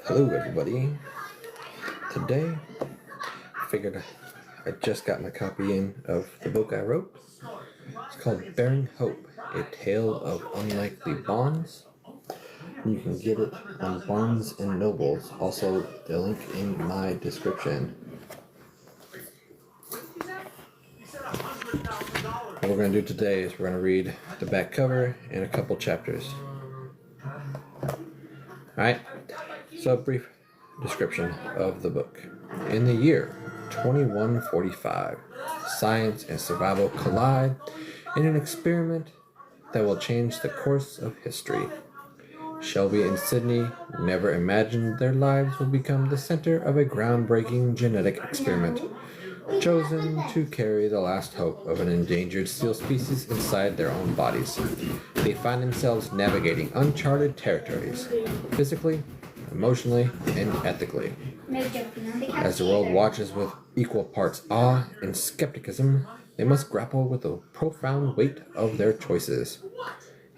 Hello, everybody. Today, I figured I just got my copy in of the book I wrote. It's called Bearing Hope, A Tale of Unlikely Bonds. You can get it on Barnes & Nobles. Also, the link in my description. What we're going to do today is we're going to read the back cover and a couple chapters. Alright, so a brief description of the book. In the year 2145, science and survival collide in an experiment that will change the course of history. Shelby and Sydney never imagined their lives would become the center of a groundbreaking genetic experiment, chosen to carry the last hope of an endangered seal species inside their own bodies. They find themselves navigating uncharted territories, physically, emotionally, and ethically. As the world watches with equal parts awe and skepticism, they must grapple with the profound weight of their choices.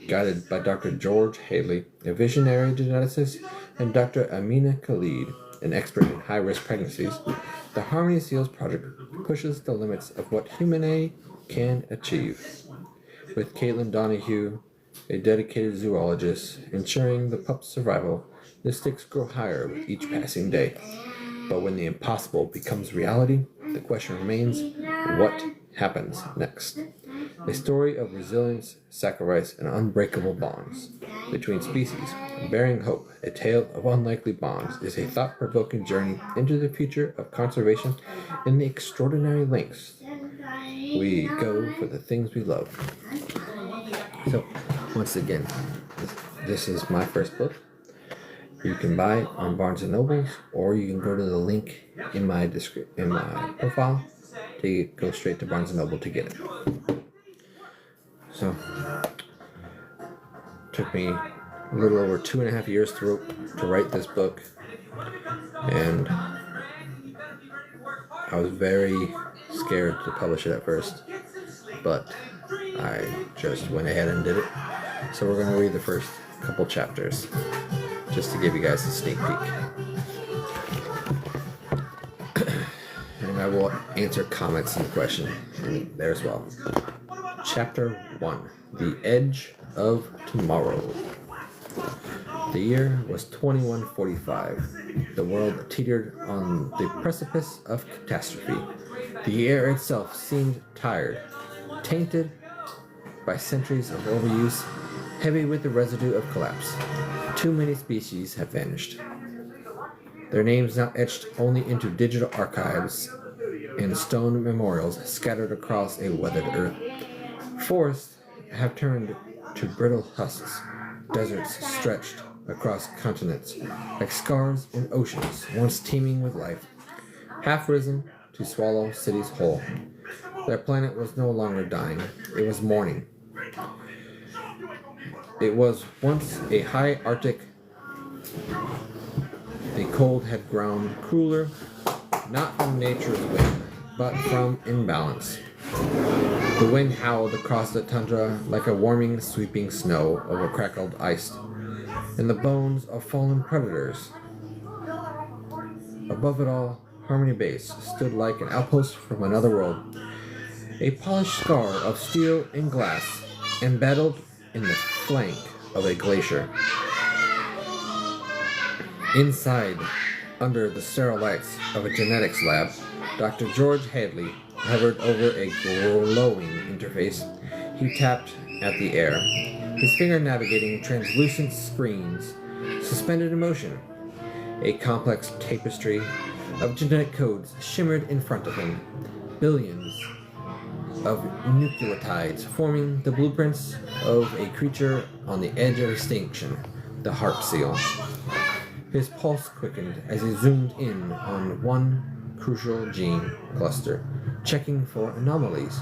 Guided by Dr. George Hadley, a visionary geneticist, and Dr. Amina Khalid, an expert in high-risk pregnancies, the Harmony Seals Project pushes the limits of what humanity can achieve. With Caitlin Donahue, a dedicated zoologist, ensuring the pup's survival, the stakes grow higher with each passing day. But when the impossible becomes reality, the question remains, what happens next? A story of resilience, sacrifice, and unbreakable bonds between species. Bearing Hope, A Tale of Unlikely Bonds, is a thought-provoking journey into the future of conservation and the extraordinary lengths we go for the things we love. So, once again, this is my first book. You can buy it on Barnes & Nobles, or you can go to the link in my profile to go straight to Barnes & Noble to get it. So, took me a little over 2.5 years to write this book, and I was very scared to publish it at first, but I just went ahead and did it. So we're going to read the first couple chapters, just to give you guys a sneak peek. And I will answer comments and questions there as well. Chapter 1, The Edge of Tomorrow. The year was 2145. The world teetered on the precipice of catastrophe. The air itself seemed tired, tainted by centuries of overuse, heavy with the residue of collapse. Too many species have vanished. Their names now etched only into digital archives and stone memorials scattered across a weathered earth. Forests have turned to brittle husks. Deserts stretched across continents like scars in oceans once teeming with life, half risen to swallow cities whole. Their planet was no longer dying. It was mourning. It was once a high Arctic. The cold had grown cooler, not from nature's whim, but from imbalance. The wind howled across the tundra like a warming, sweeping snow over crackled ice, and the bones of fallen predators. Above it all, Harmony Base stood like an outpost from another world, a polished scar of steel and glass, embattled in the flank of a glacier. Inside, under the sterile lights of a genetics lab, Dr. George Hadley hovered over a glowing interface. He tapped at the air, his finger navigating translucent screens suspended in motion. A complex tapestry of genetic codes shimmered in front of him, billions of nucleotides forming the blueprints of a creature on the edge of extinction, the Harp Seal. His pulse quickened as he zoomed in on one crucial gene cluster, checking for anomalies.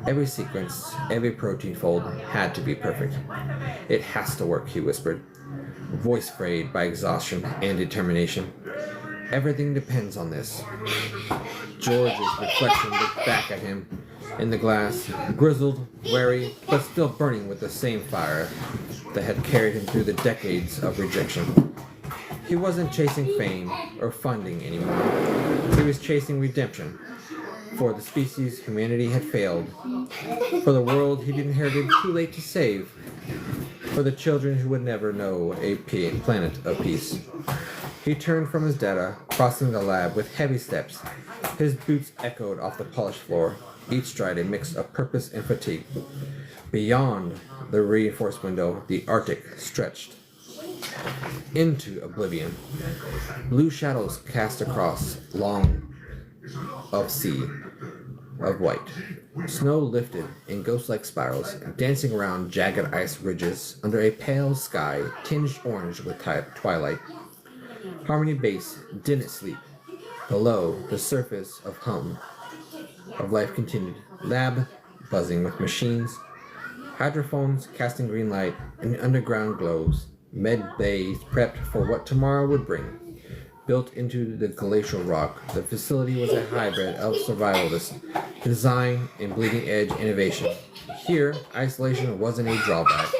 Every sequence, every protein fold had to be perfect. It has to work, he whispered, voice frayed by exhaustion and determination. Everything depends on this. George's reflection looked back at him in the glass, grizzled, wary, but still burning with the same fire that had carried him through the decades of rejection. He wasn't chasing fame or funding anymore. He was chasing redemption. For the species humanity had failed. For the world he'd inherited too late to save. For the children who would never know a planet of peace. He turned from his data, crossing the lab with heavy steps. His boots echoed off the polished floor, each stride a mix of purpose and fatigue. Beyond the reinforced window, the Arctic stretched into oblivion. Blue shadows cast across long of sea of white. Snow lifted in ghost-like spirals, dancing around jagged ice ridges under a pale sky tinged orange with twilight. Harmony Base didn't sleep. Below, the surface of life continued. Lab buzzing with machines, hydrophones casting green light, and underground glows. Med bays prepped for what tomorrow would bring. Built into the glacial rock, the facility was a hybrid of survivalist design and bleeding-edge innovation. Here, isolation wasn't a drawback.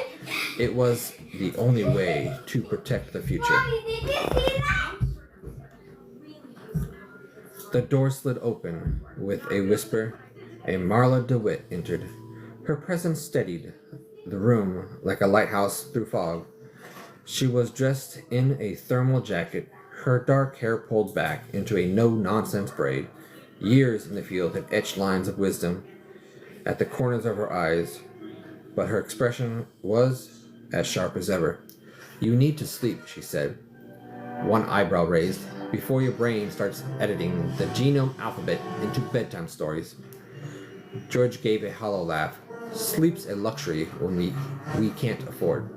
It was the only way to protect the future. The door slid open with a whisper, and Marla DeWitt entered. Her presence steadied the room like a lighthouse through fog. She was dressed in a thermal jacket, her dark hair pulled back into a no-nonsense braid. Years in the field had etched lines of wisdom at the corners of her eyes, but her expression was as sharp as ever. "You need to sleep," she said, one eyebrow raised, "before your brain starts editing the genome alphabet into bedtime stories." George gave a hollow laugh. "Sleep's a luxury we can't afford."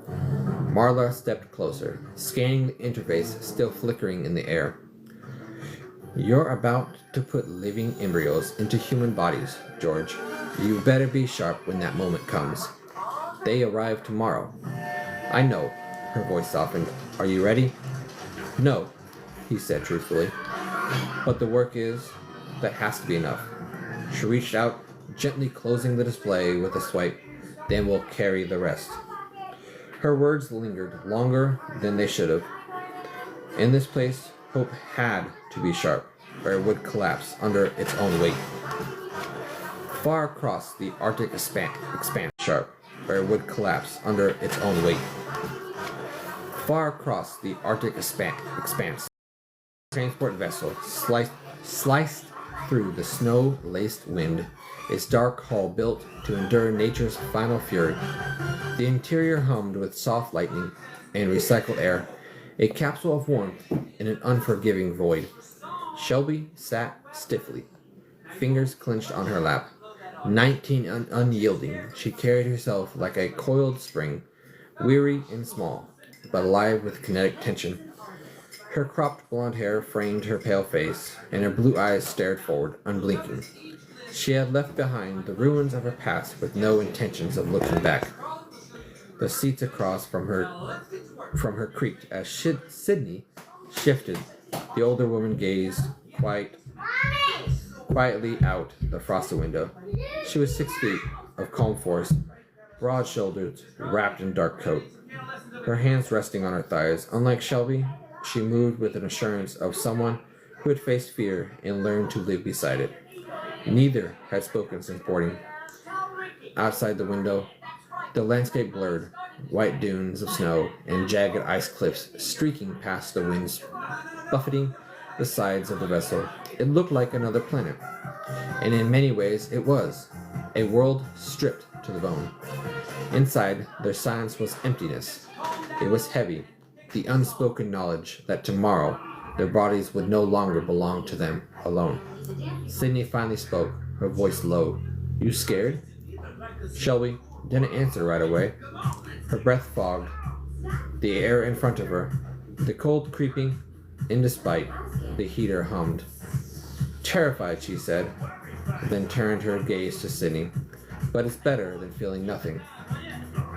Marla stepped closer, scanning the interface still flickering in the air. "You're about to put living embryos into human bodies, George. You better be sharp when that moment comes. They arrive tomorrow." "I know." Her voice softened. "Are you ready?" "No," he said truthfully. "But the work that has to be enough." She reached out, gently closing the display with a swipe. "Then we'll carry the rest." Her words lingered longer than they should have. In this place, hope had to be sharp, or it would collapse under its own weight. Far across the Arctic expanse, sharp, or it would collapse under its own weight. Far across the Arctic expanse, transport vessel sliced through the snow-laced wind, its dark hull built to endure nature's final fury. The interior hummed with soft lightning and recycled air, a capsule of warmth in an unforgiving void. Shelby sat stiffly, fingers clenched on her lap. 19 unyielding, she carried herself like a coiled spring, weary and small, but alive with kinetic tension. Her cropped blonde hair framed her pale face, and her blue eyes stared forward, unblinking. She had left behind the ruins of her past with no intentions of looking back. The seats across from her creaked as Sydney shifted. The older woman gazed quietly out the frosty window. She was 6 feet of calm force, broad-shouldered, wrapped in dark coat. Her hands resting on her thighs. Unlike Shelby, she moved with an assurance of someone who had faced fear and learned to live beside it. Neither had spoken since boarding. Outside the window, the landscape blurred, white dunes of snow and jagged ice cliffs streaking past the winds, buffeting the sides of the vessel. It looked like another planet, and in many ways it was, a world stripped to the bone. Inside, their silence was emptiness. It was heavy, the unspoken knowledge that tomorrow their bodies would no longer belong to them alone. Sydney finally spoke, her voice low. "You scared?" Shelby didn't answer right away. Her breath fogged the air in front of her, the cold creeping in despite the heater hummed. "Terrified," she said, then turned her gaze to Sydney. "But it's better than feeling nothing."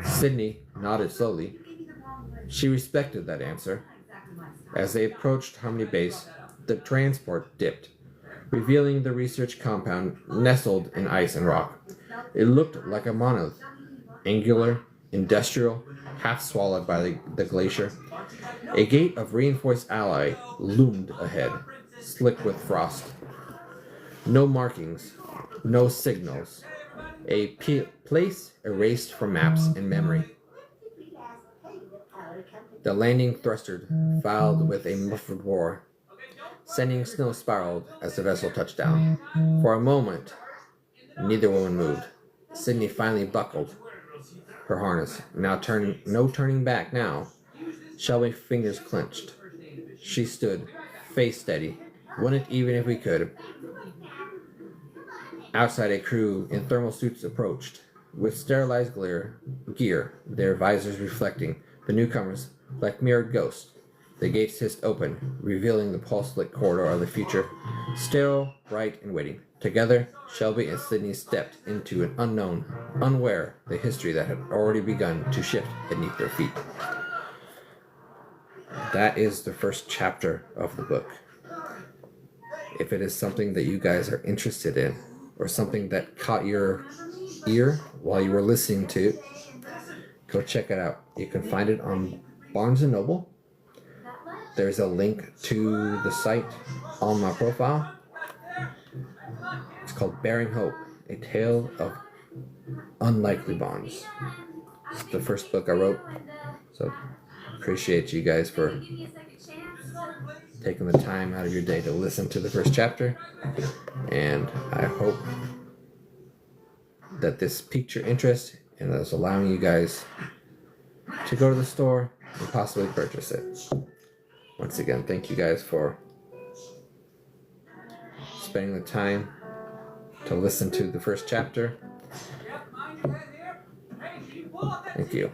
Sydney nodded slowly. She respected that answer. As they approached Harmony Base, the transport dipped, revealing the research compound nestled in ice and rock. It looked like a monolith, angular, industrial, half swallowed by the glacier. A gate of reinforced alloy loomed ahead, slick with frost. No markings, no signals. A place erased from maps and memory. The landing thruster filed with a muffled roar. Sending snow spiraled as the vessel touched down. For a moment, neither woman moved. Sydney finally buckled her harness. No turning back now. Shelby's fingers clenched. She stood, face steady. Wouldn't even if we could. Outside, a crew in thermal suits approached. With sterilized gear, their visors reflecting the newcomers like mirrored ghosts. The gates hissed open, revealing the pulse-lit corridor of the future, sterile, bright, and waiting. Together, Shelby and Sydney stepped into an unknown, unaware the history that had already begun to shift beneath their feet. That is the first chapter of the book. If it is something that you guys are interested in, or something that caught your ear while you were listening to it, go check it out. You can find it on Barnes & Noble. There's a link to the site on my profile. It's called Bearing Hope, A Tale of Unlikely Bonds. It's the first book I wrote, so appreciate you guys for taking the time out of your day to listen to the first chapter, and I hope that this piqued your interest and is allowing you guys to go to the store and possibly purchase it. Once again, thank you guys for spending the time to listen to the first chapter. Thank you.